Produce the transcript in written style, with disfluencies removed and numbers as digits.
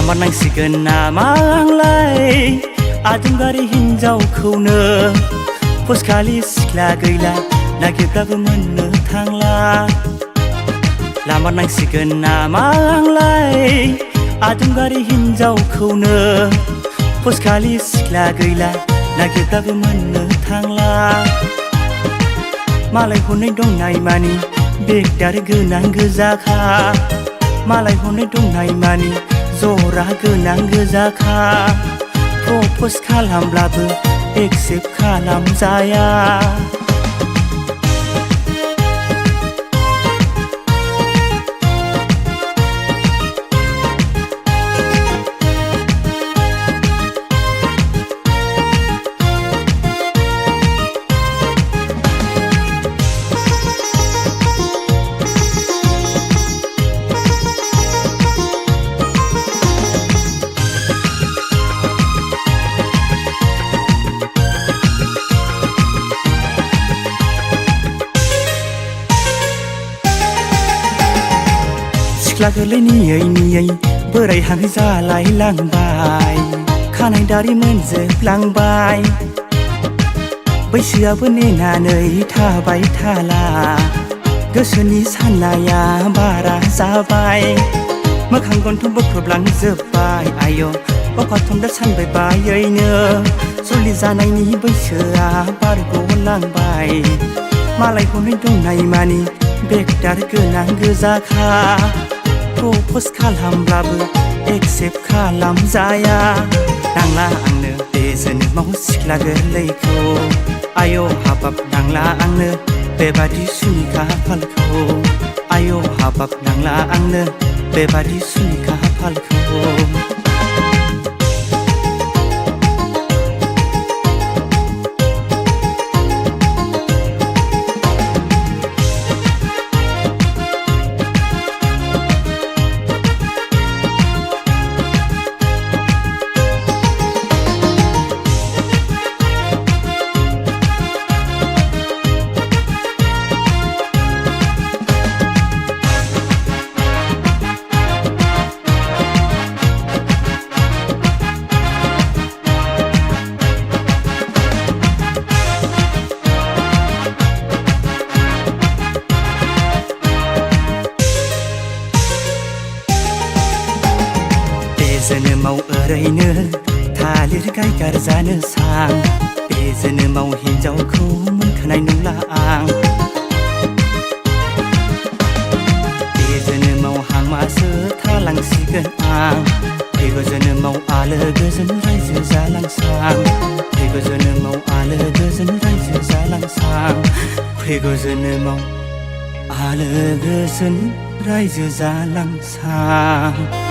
लामानांसिगोन नामा आंलाय आदुंगारि हिनजावखौनो फसखालि सिख्ला गैला नागिरब्लाबो मोननो थांला लामानांसिगोन नामा आंलाय आदुंगारि हिनजावखौनो फसखालि सिख्ला गैला नागिरब्लाबो मोननो थांला मालाय हनै दंनाय मानि बेगदार गोनां गोजाखा मालाय हनै दंनाय मानि जरा गोनां गोजाखा प्रप'ज खालामब्लाबो एक्सेप्ट खालामजाया सिख्ला गोरलै नियै नियै बोराय हाङै जालाय लांबाय खानाय दारि मोनजोबलांबाय बैसोआबो नेनानै थाबाय थाला गोसोनि साननाया बारा जाबाय मोखां गन्थं बोख्रबलांजोब्बाय आय' अखाथमदा सानबाय बायैनो जुलि जानायनि बैसोआ बारग'लांबाय मालाय हनै दंनाय मानि बेगदार गोनां गोजाखा प्रप'ज खालामब्लाबो एक्सेप्ट खालामजाया नांला आंनो बे जोनोमाव सिख्ला गोरलैखौ आय' हाबाब नांला आंनो बेबादि सुनि खाफालखौ आय' हाबाब नांला आंनो बेबादि सुनि खाफालखौ जोनोमाव ओरैनो थालिर गाय गारजानो सां बे जोनोमाव हिनजावखौ मोनखानाय नंला आं बे जोनोमाव हांमासो थालांसिगोन आं फैगौ जोनोमाव आलो गोजोन रायजो जालांसां फैगौ जोनोमाव आलो गोजोन रायजो जालांसां फैगौ जोनोमाव आलो गोजोन रायजो जालांसां